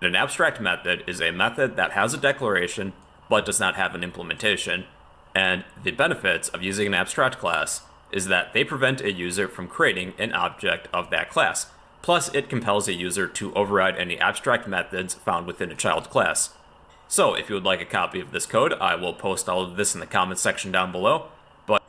An abstract method is a method that has a declaration but does not have an implementation, and the benefits of using an abstract class is that they prevent a user from creating an object of that class. Plus, it compels a user to override any abstract methods found within a child class. So, if you would like a copy of this code, I will post all of this in the comments section down below. But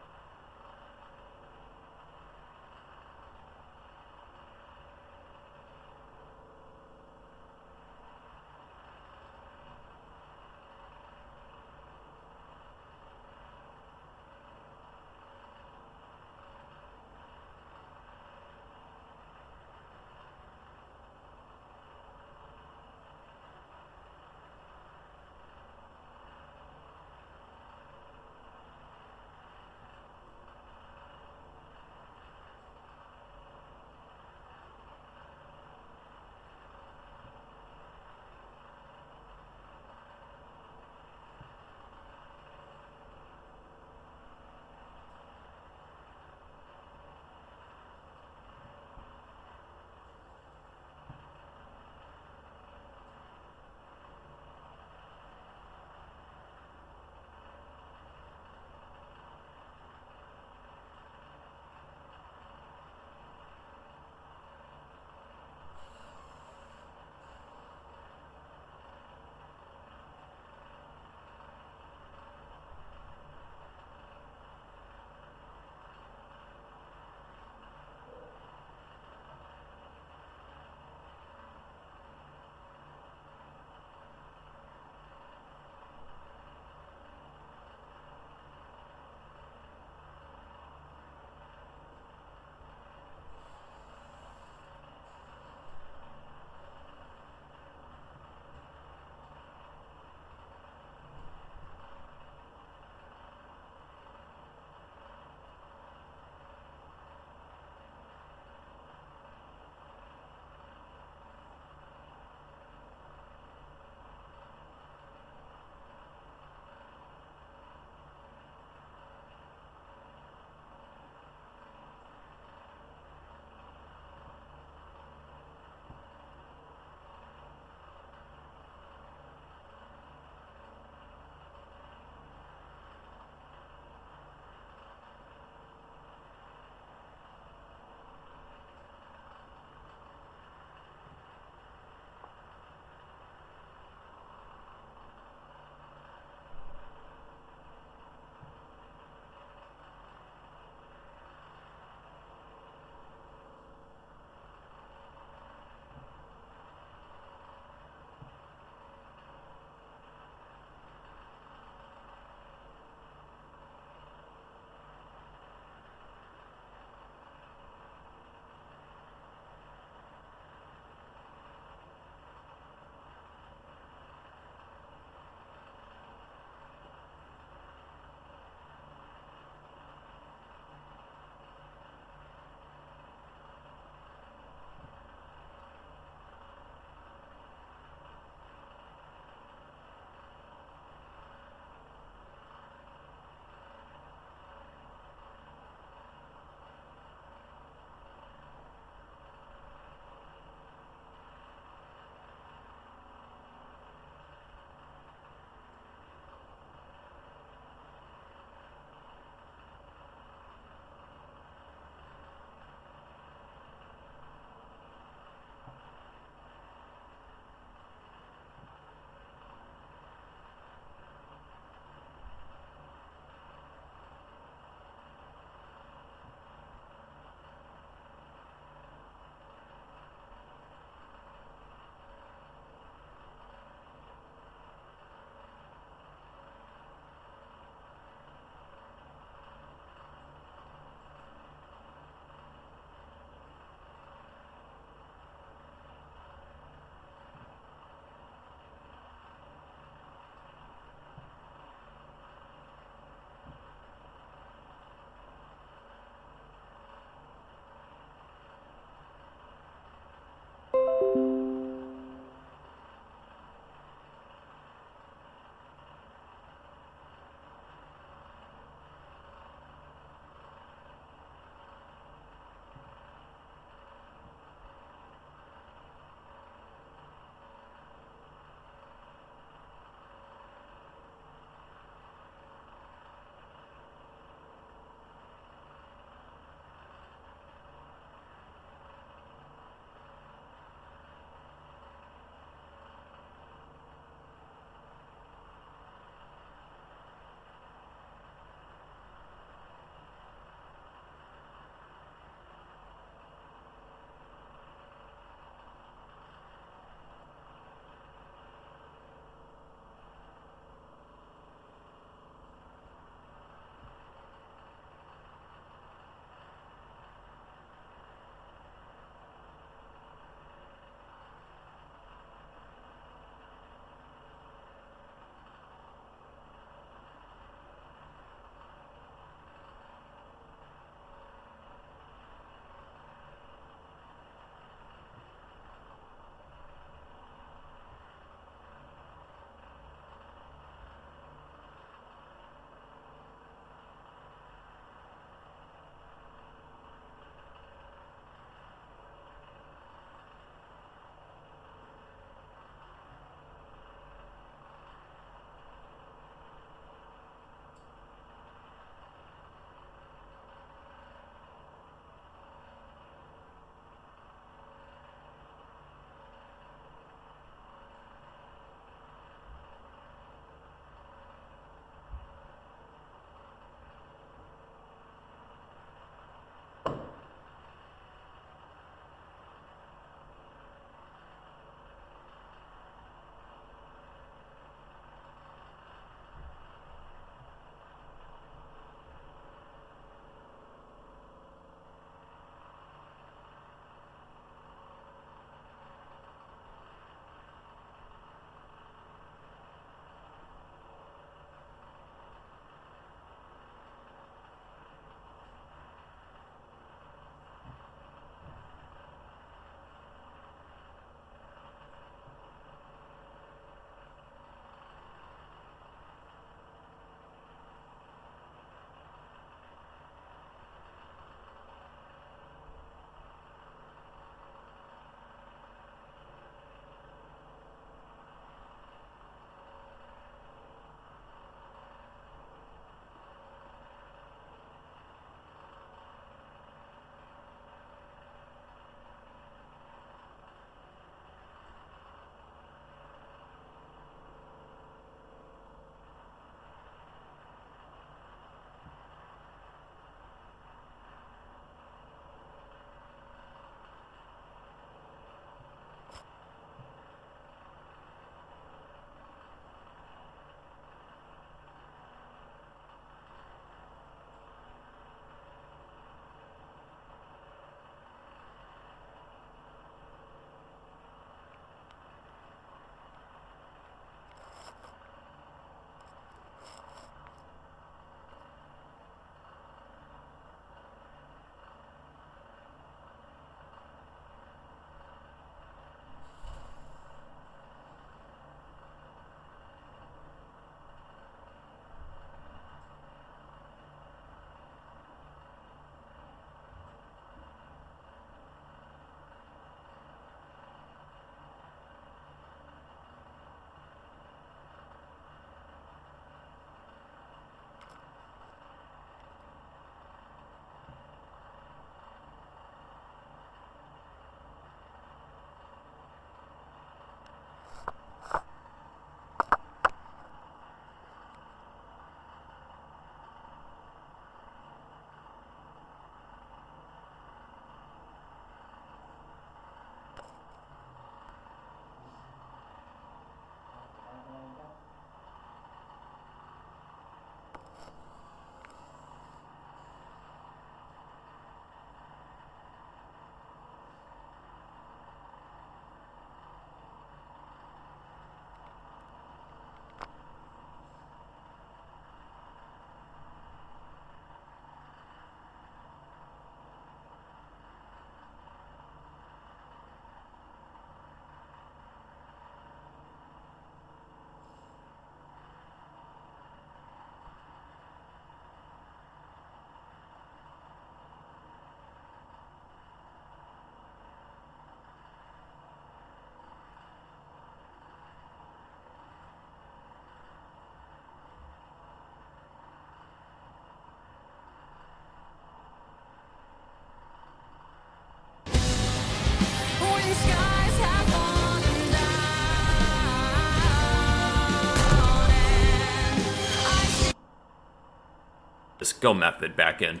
go method back in.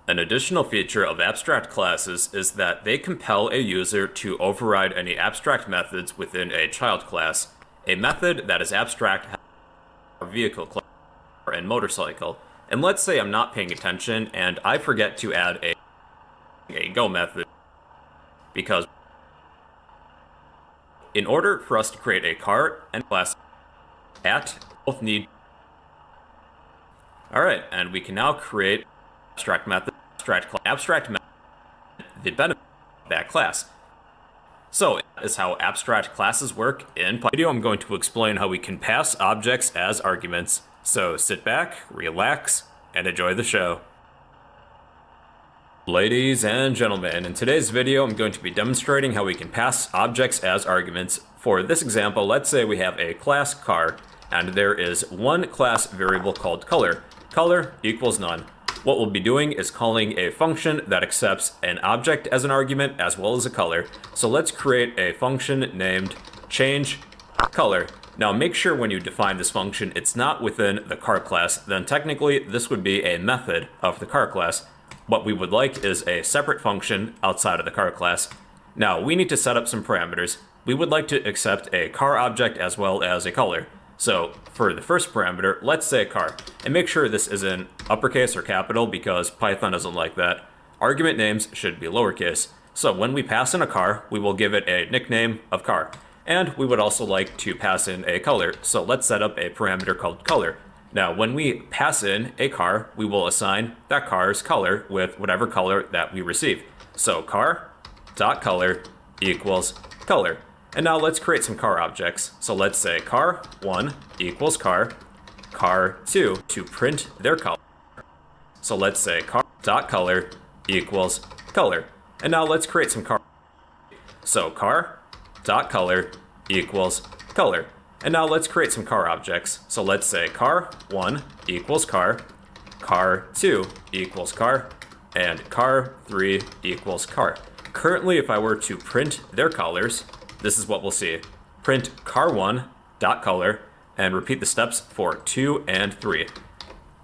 An additional feature of abstract classes is that they compel a user to override any abstract methods within a child class. A method that is abstract has a vehicle class and motorcycle. And let's say I'm not paying attention and I forget to add a go method, because in order for us to create a car and class both need. Alright, and we can now create abstract method, abstract method, the benefit of that class. So, that is how abstract classes work in Python. I'm going to explain how we can pass objects as arguments. So sit back, relax, and enjoy the show. Ladies and gentlemen, in today's video I'm going to be demonstrating how we can pass objects as arguments. For this example, let's say we have a class car, and there is one class variable called color. Color equals none. What we'll be doing is calling a function that accepts an object as an argument as well as a color. So let's create a function named change color. Now make sure when you define this function it's not within the car class, then technically this would be a method of the car class. What we would like is a separate function outside of the car class. Now we need to set up some parameters. We would like to accept a car object as well as a color. So for the first parameter, let's say car, and make sure this is in uppercase or capital because Python doesn't like that. Argument names should be lowercase. So when we pass in a car, we will give it a nickname of car. And we would also like to pass in a color. So let's set up a parameter called color. Now when we pass in a car, we will assign that car's color with whatever color that we receive. So car.color equals color. And now let's create some car objects. So let's say car1 equals car, car2 to print their color. So let's say car.color equals color. And now let's create some car. So car.color equals color. And now let's create some car objects. So let's say car1 equals car, car2 equals car, and car3 equals car. Currently, if I were to print their colors, this is what we'll see. Print car1.color and repeat the steps for 2 and 3.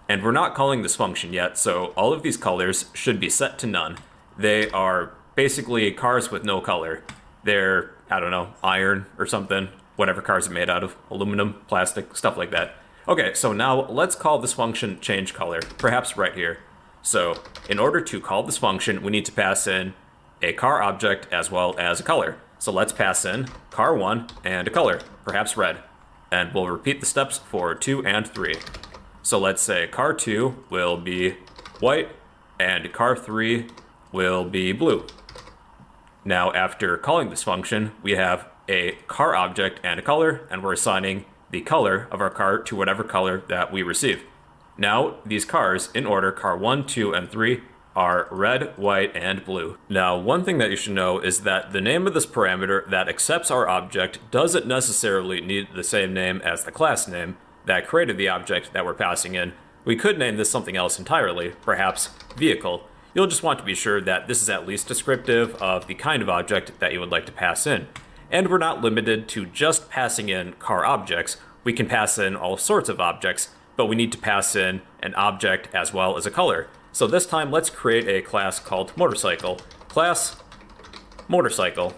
And we're not calling this function yet, so all of these colors should be set to none. They are basically cars with no color. They're, I don't know, iron or something, whatever cars are made out of, aluminum, plastic, stuff like that. Okay, so now let's call this function change color, perhaps right here. So in order to call this function, we need to pass in a car object as well as a color. So let's pass in car1 and a color, perhaps red, and we'll repeat the steps for 2 and 3. So let's say car2 will be white and car3 will be blue. Now after calling this function, we have a car object and a color, and we're assigning the color of our car to whatever color that we receive. Now these cars, in order, car 1, 2, and 3, are red, white, and blue. Now, one thing that you should know is that the name of this parameter that accepts our object doesn't necessarily need the same name as the class name that created the object that we're passing in. We could name this something else entirely, perhaps vehicle. You'll just want to be sure that this is at least descriptive of the kind of object that you would like to pass in. And we're not limited to just passing in car objects. We can pass in all sorts of objects, but we need to pass in an object as well as a color. So this time, let's create a class called motorcycle. Class motorcycle.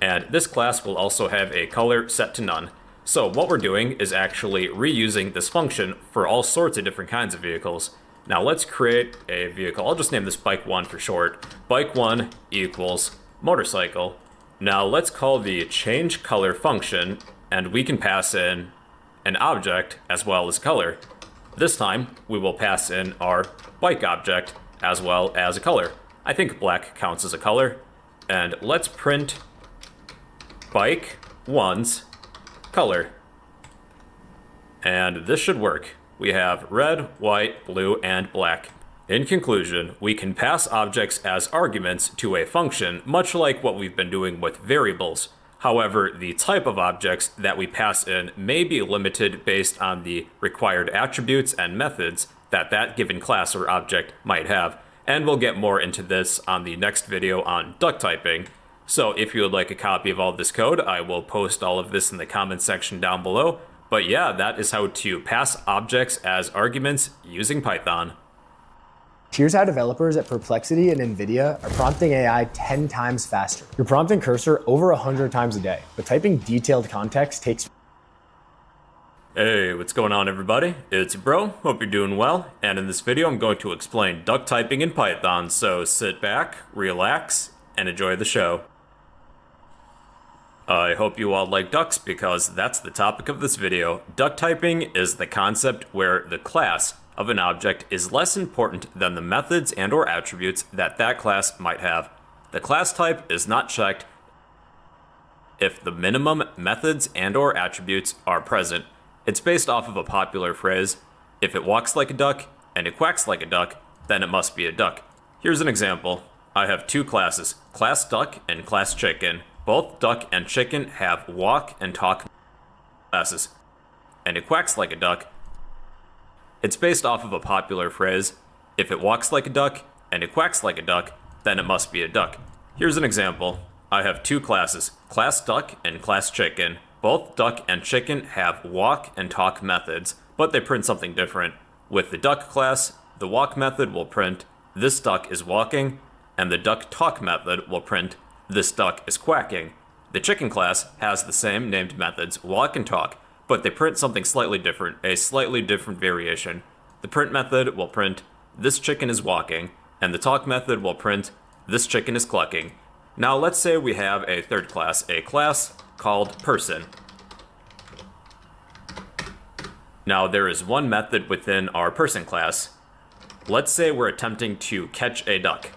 And this class will also have a color set to none. So what we're doing is actually reusing this function for all sorts of different kinds of vehicles. Now let's create a vehicle. I'll just name this bike1 for short. Bike1 equals motorcycle. Now let's call the change color function, and we can pass in an object as well as color. This time, we will pass in our bike object as well as a color. I think black counts as a color. And let's print bike1's color. And this should work. We have red, white, blue, and black. In conclusion, we can pass objects as arguments to a function, much like what we've been doing with variables. However, the type of objects that we pass in may be limited based on the required attributes and methods that that given class or object might have, and we'll get more into this on the next video on duck typing. So if you would like a copy of all this code, I will post all of this in the comments section down below. But yeah, that is how to pass objects as arguments using Python. Here's how developers at Perplexity and NVIDIA are prompting AI 10 times faster. You're prompting Cursor over 100 times a day, but typing detailed context takes. Hey, what's going on everybody? It's Bro, hope you're doing well, and in this video I'm going to explain duck typing in Python, so sit back, relax, and enjoy the show. I hope you all like ducks because that's the topic of this video. Duck typing is the concept where the class of an object is less important than the methods and or attributes that that class might have. The class type is not checked if the minimum methods and or attributes are present. It's based off of a popular phrase: if it walks like a duck and it quacks like a duck, then it must be a duck. Here's an example. I have two classes, class duck and class chicken. Both duck and chicken have walk and talk classes, and it quacks like a duck. It's based off of a popular phrase: if it walks like a duck and it quacks like a duck, then it must be a duck. Here's an example. I have two classes, class duck and class chicken. Both duck and chicken have walk and talk methods, but they print something different. With the duck class, the walk method will print "this duck is walking," and the duck talk method will print "this duck is quacking." The chicken class has the same named methods, walk and talk, but they print something slightly different, a slightly different variation. The print method will print "this chicken is walking," and the talk method will print "this chicken is clucking." Now let's say we have a third class, a class called person. Now there is one method within our person class. Let's say we're attempting to catch a duck.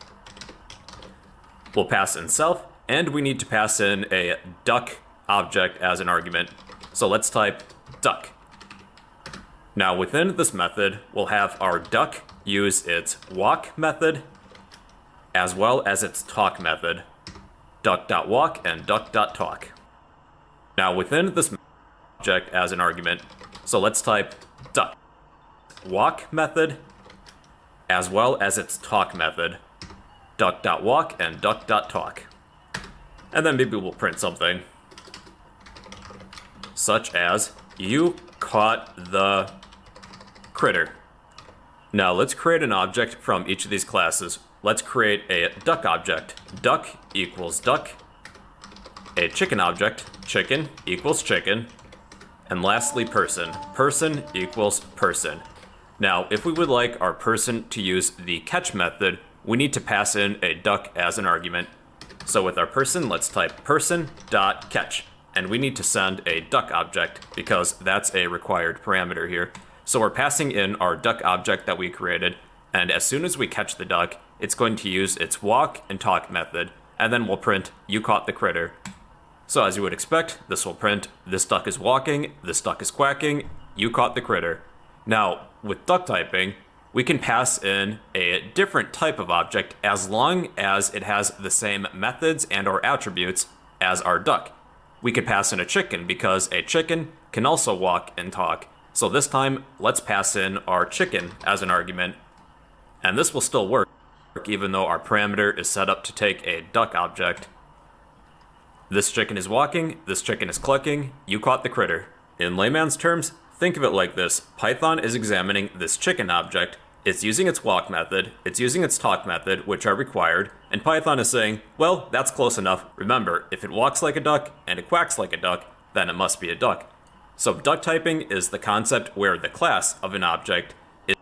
We'll pass in self, and we need to pass in a duck object as an argument. So let's type duck. Now within this method, we'll have our duck use its walk method as well as its talk method, duck.walk and duck.talk. Now within this object as an argument, so let's type duck walk method as well as its talk method, duck.walk and duck.talk. And then maybe we'll print something such as "you caught the critter." Now let's create an object from each of these classes. Let's create a duck object. Duck equals duck. A chicken object. Chicken equals chicken. And lastly, person. Person equals person. Now, if we would like our person to use the catch method, we need to pass in a duck as an argument. So with our person, let's type person.catch. And we need to send a duck object because that's a required parameter here. So we're passing in our duck object that we created, and as soon as we catch the duck, it's going to use its walk and talk method, and then we'll print "you caught the critter." So as you would expect, this will print "this duck is walking," "this duck is quacking," "you caught the critter." Now, with duck typing, we can pass in a different type of object as long as it has the same methods and or attributes as our duck. We could pass in a chicken because a chicken can also walk and talk. So this time, let's pass in our chicken as an argument. And this will still work, even though our parameter is set up to take a duck object. This chicken is walking, this chicken is clucking, you caught the critter. In layman's terms, think of it like this. Python is examining this chicken object. It's using its walk method, it's using its talk method, which are required, and Python is saying, well, that's close enough. Remember, if it walks like a duck and it quacks like a duck, then it must be a duck. So duck typing is the concept where the class of an object is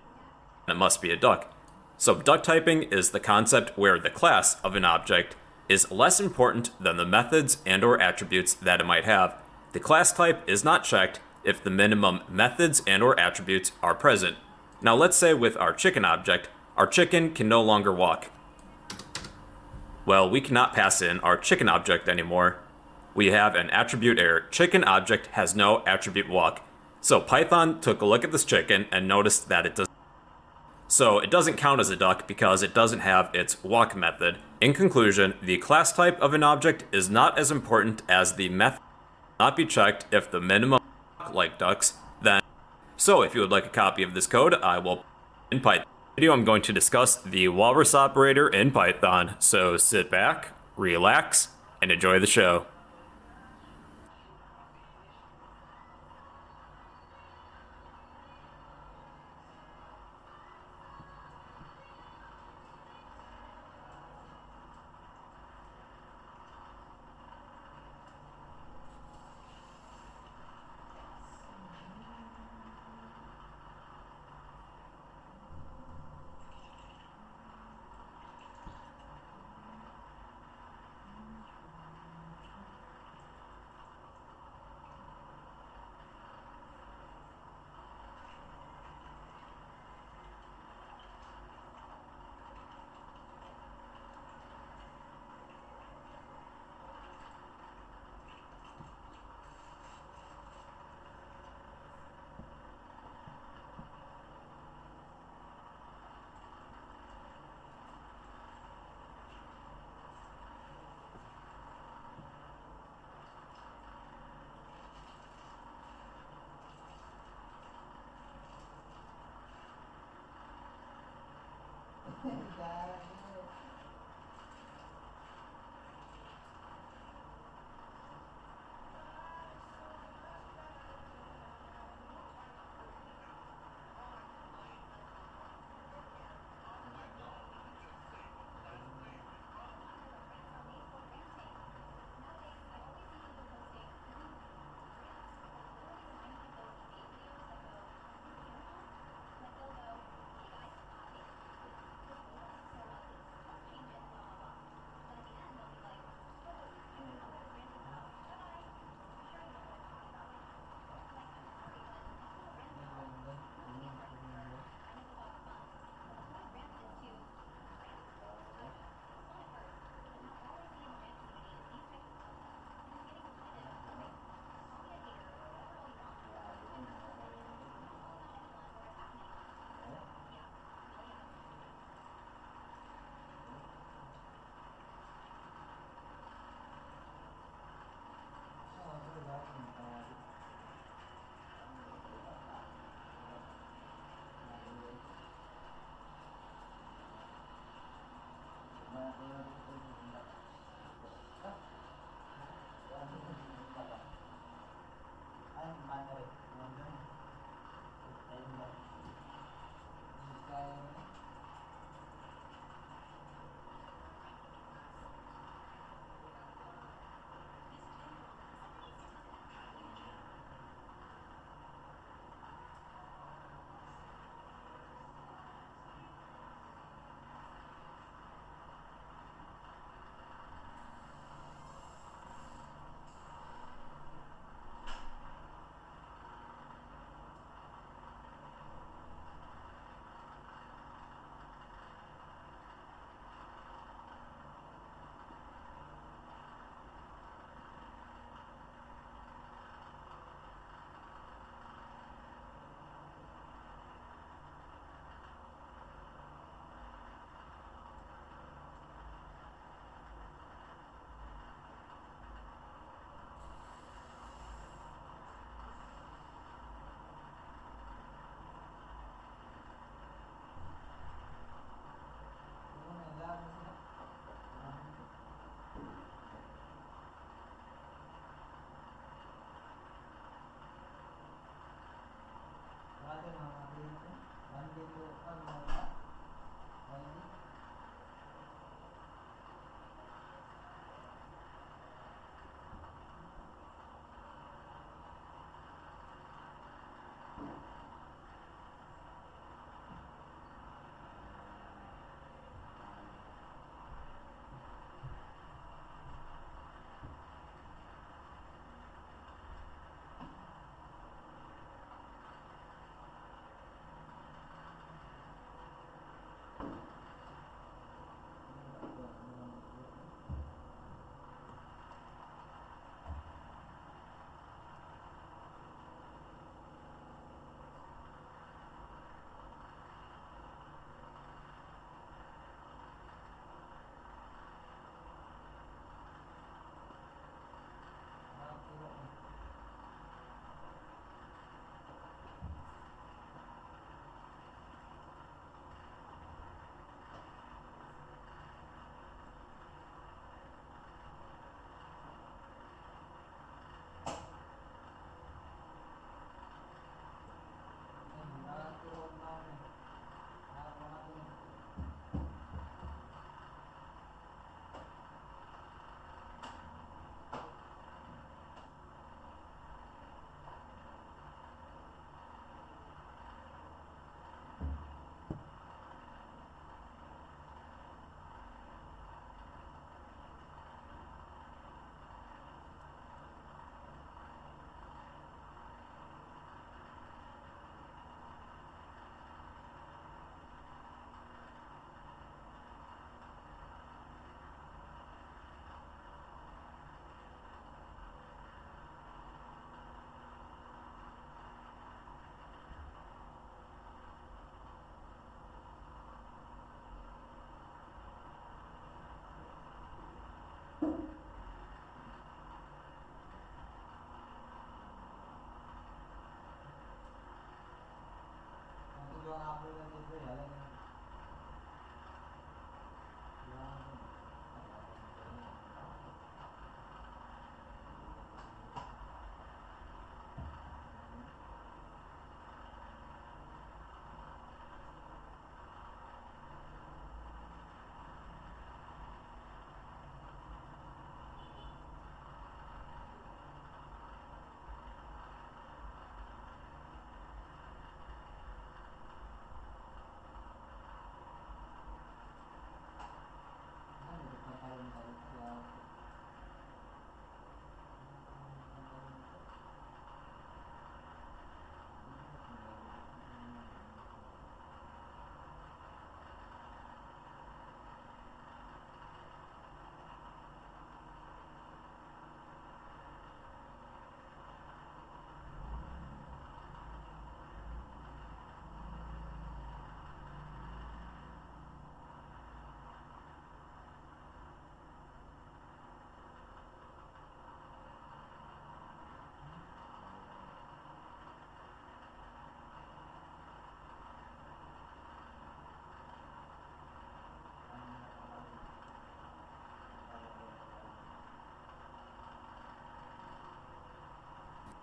and it must be a duck. So duck typing is the concept where the class of an object is less important than the methods and or attributes that it might have. The class type is not checked if the minimum methods and or attributes are present. Now let's say with our chicken object, our chicken can no longer walk. Well, we cannot pass in our chicken object anymore. We have an attribute error. Chicken object has no attribute walk. So Python took a look at this chicken and noticed that it doesn't count as a duck because it doesn't have its walk method. In conclusion, the class type of an object is not as important as the method not be checked if the minimum like ducks, then. So if you would like a copy of this code, I will in Python. In this video I'm going to discuss the walrus operator in Python. So sit back, relax, and enjoy the show.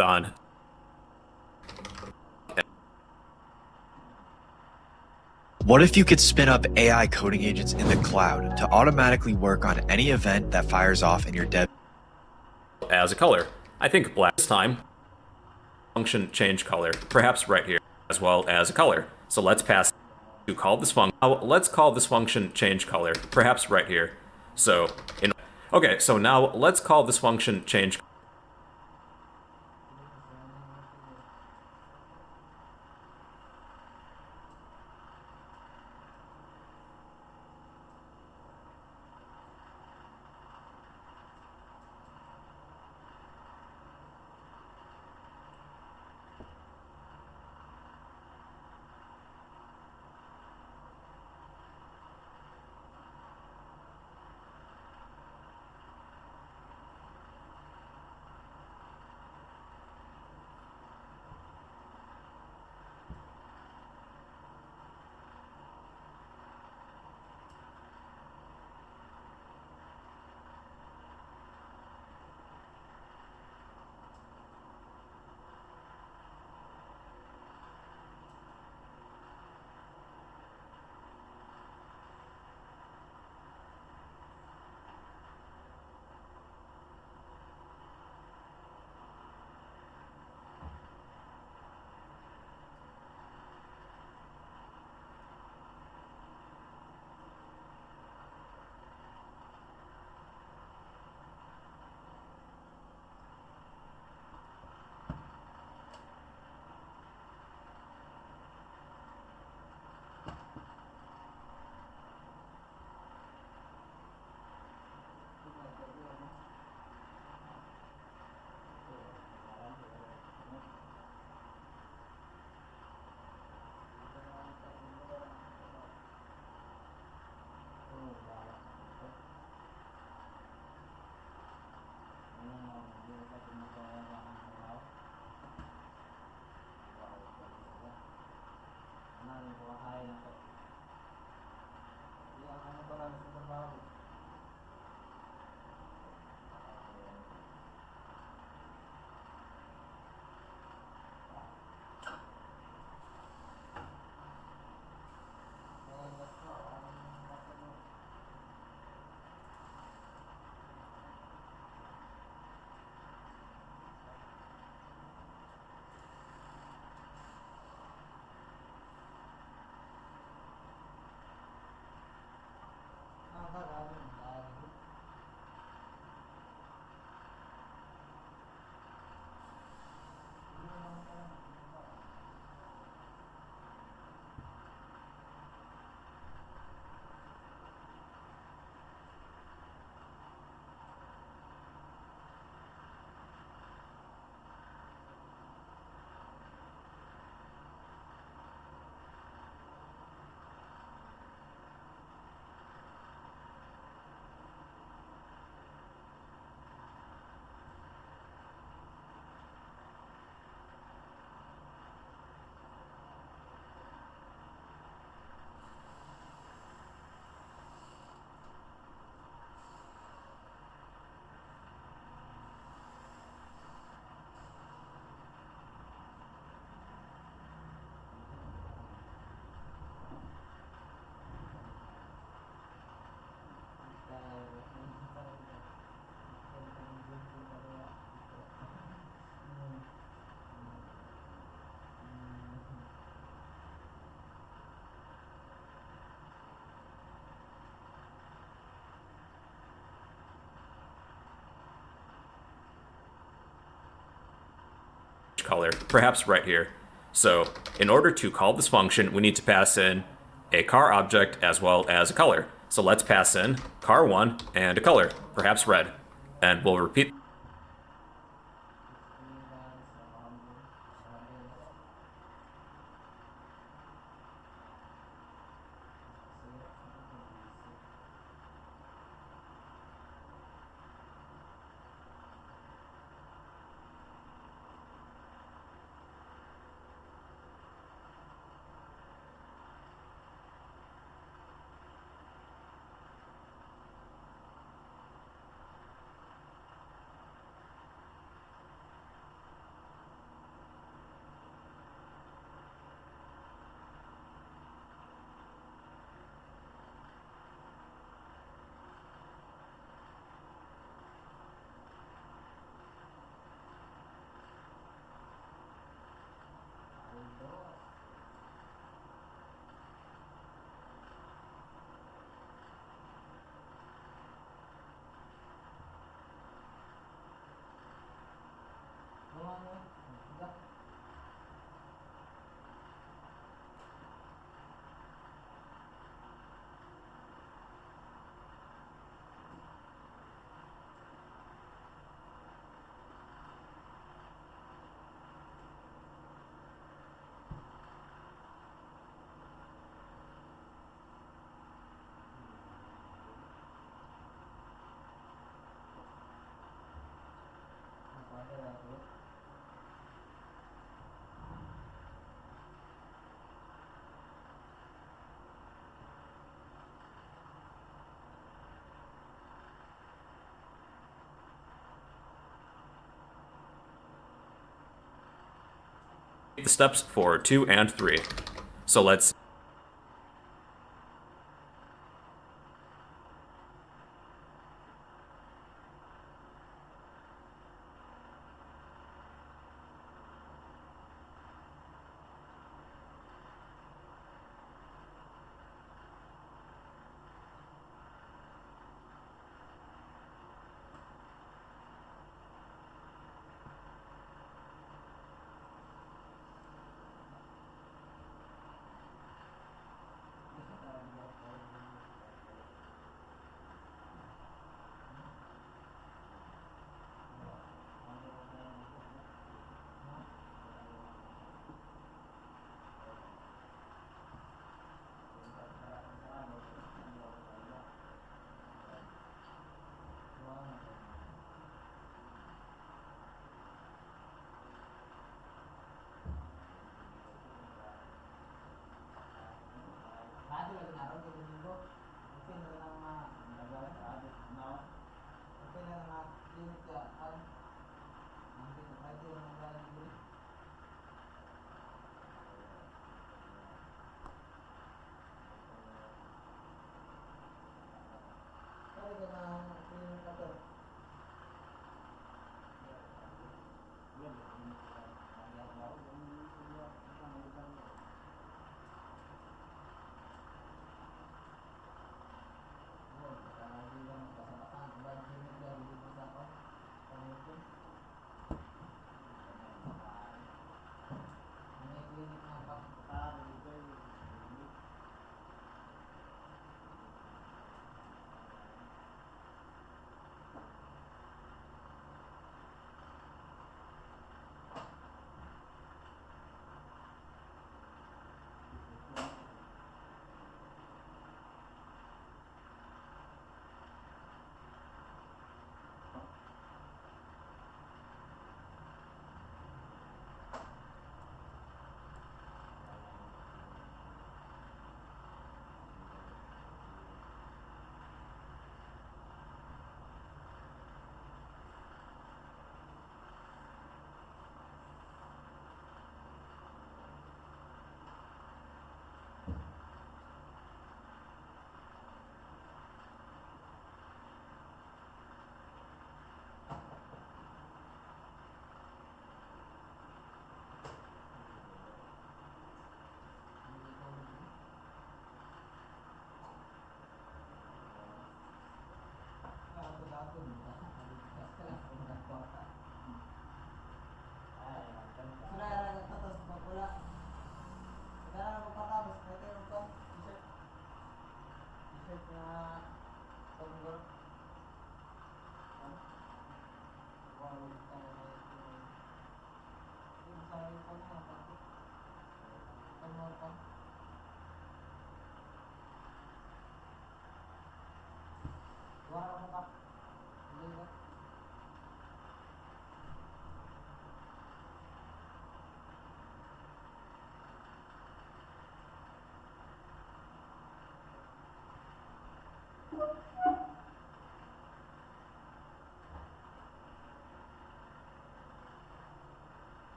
on. What if you could spin up AI coding agents in the cloud to automatically work on any event that fires off in your dev? As a color. I think black this time. Function change color, perhaps right here, as well as a color. So let's pass to call this function. Now let's call this function change color, perhaps right here. So okay, so now let's call this function change. Color, perhaps right here. So in order to call this function, we need to pass in a car object as well as a color. So let's pass in car1 and a color, perhaps red, and we'll repeat. the steps for 2 and 3. So let's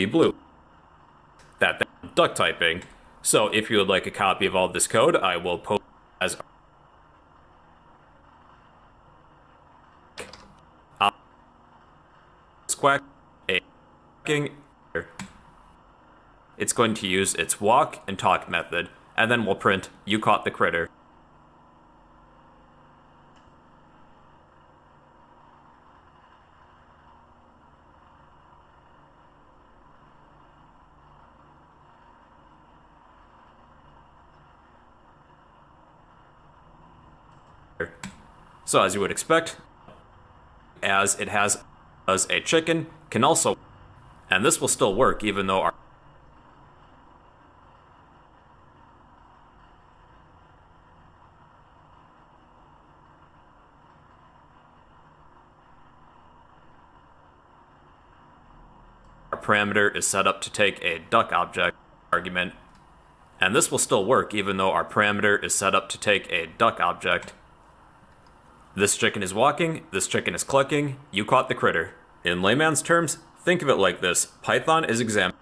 blue. That's duck typing. So if you would like a copy of all this code, I will post as squawk a. It's going to use its walk and talk method, and then we'll print you caught the critter. So as you would expect, as it has as a chicken can also, and this will still work even though our parameter is set up to take a duck object argument, and this will still work even though our parameter is set up to take a duck object. This chicken is walking, this chicken is clucking, you caught the critter. In layman's terms, think of it like this. Python is examining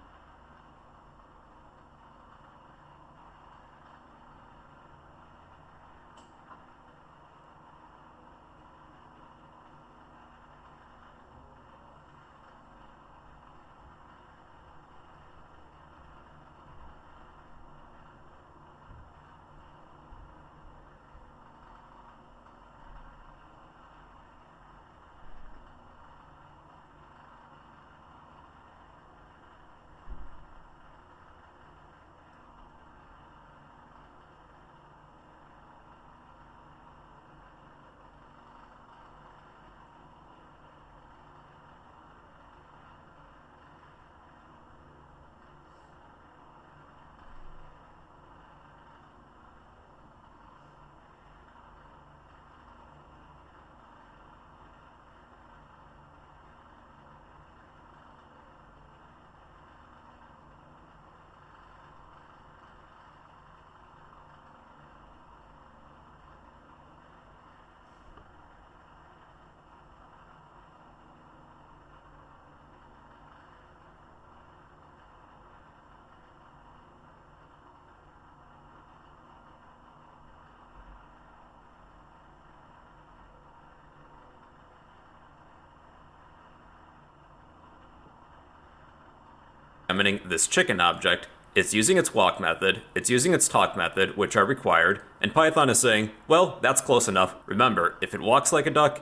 this chicken object. It's using its walk method, it's using its talk method, which are required, and Python is saying, well, that's close enough. Remember, if it walks like a duck,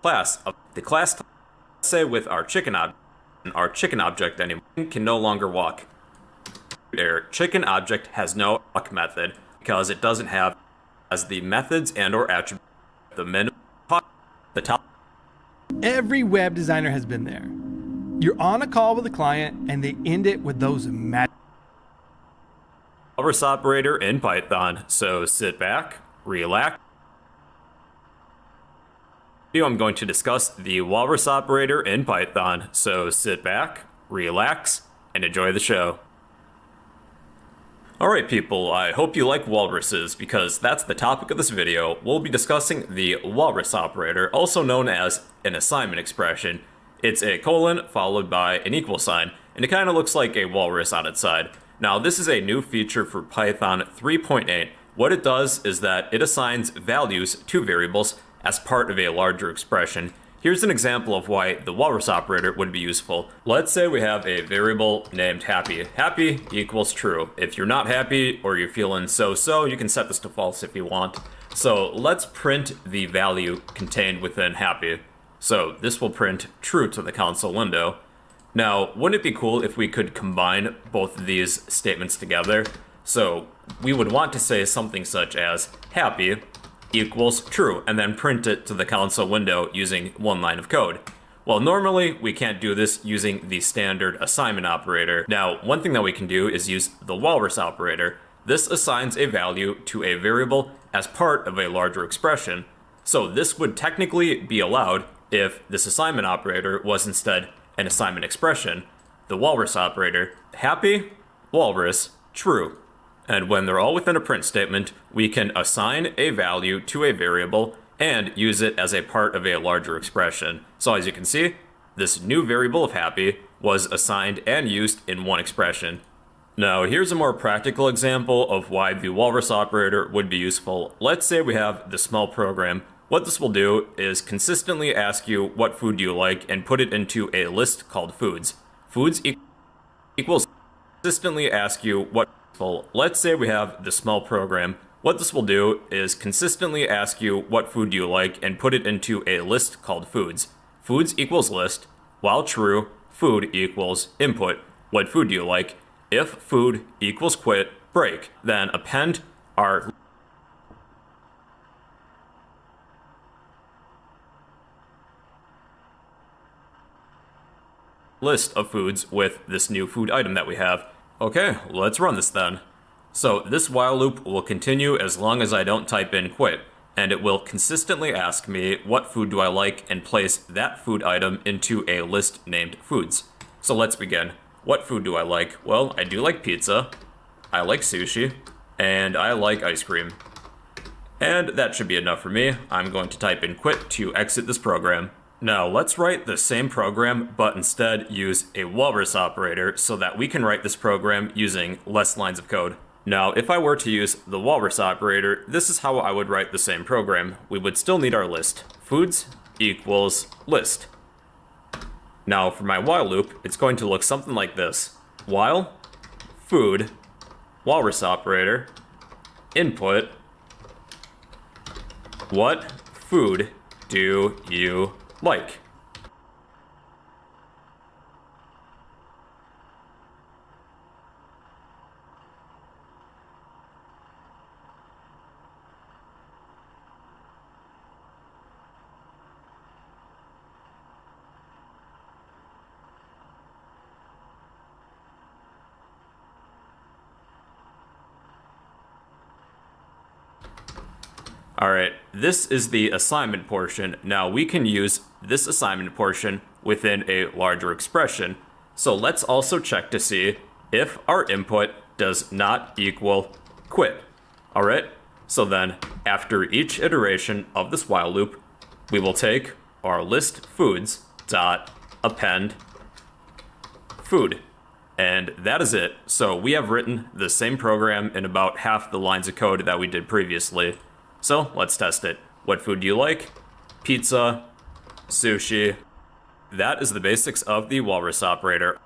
the class, say with our chicken object anymore, can no longer walk. Our chicken object has no walk method because it doesn't have as the methods and or attributes the minimum, the top. Every web designer has been there. You're on a call with a client and they end it with those magic Walrus operator in Python. So sit back, relax. I'm going to discuss the walrus operator in Python. So sit back, relax, and enjoy the show. Alright people, I hope you like walruses because that's the topic of this video. We'll be discussing the walrus operator, also known as an assignment expression. It's a colon followed by an equal sign, and it kind of looks like a walrus on its side. Now this is a new feature for Python 3.8. What it does is that it assigns values to variables as part of a larger expression. Here's an example of why the walrus operator would be useful. Let's say we have a variable named happy. Happy equals true. If you're not happy or you're feeling so-so, you can set this to false if you want. So let's print the value contained within happy. So this will print true to the console window. Now, wouldn't it be cool if we could combine both of these statements together? So we would want to say something such as happy equals true, and then print it to the console window using one line of code. Well, normally we can't do this using the standard assignment operator. Now, one thing that we can do is use the walrus operator. This assigns a value to a variable as part of a larger expression. So this would technically be allowed if this assignment operator was instead an assignment expression. The walrus operator, happy, walrus, true. And when they're all within a print statement, we can assign a value to a variable and use it as a part of a larger expression. So as you can see, this new variable of happy was assigned and used in one expression. Now, here's a more practical example of why the walrus operator would be useful. Let's say we have the small program. What this will do is consistently ask you what food do you like and put it into a list called foods. Foods equals consistently ask you what. Let's say we have the small program. What this will do is consistently ask you what food do you like and put it into a list called foods. Foods equals list. While true, food equals input. What food do you like? If food equals quit, break, then append our list of foods with this new food item that we have. Okay, let's run this then. So this while loop will continue as long as I don't type in quit, and it will consistently ask me what food do I like and place that food item into a list named foods. So let's begin. What food do I like? Well, I do like pizza, I like sushi, and I like ice cream. And that should be enough for me. I'm going to type in quit to exit this program. Now let's write the same program, but instead use a walrus operator so that we can write this program using less lines of code. Now, if I were to use the walrus operator, this is how I would write the same program. We would still need our list. Foods equals list. Now, for my while loop, it's going to look something like this. While, food, walrus operator, input, what food do you like? Alright, this is the assignment portion. Now we can use this assignment portion within a larger expression. So let's also check to see if our input does not equal quit. Alright, so then after each iteration of this while loop, we will take our list foods dot append food. And that is it. So we have written the same program in about half the lines of code that we did previously. So let's test it. What food do you like? Pizza, sushi. That is the basics of the walrus operator.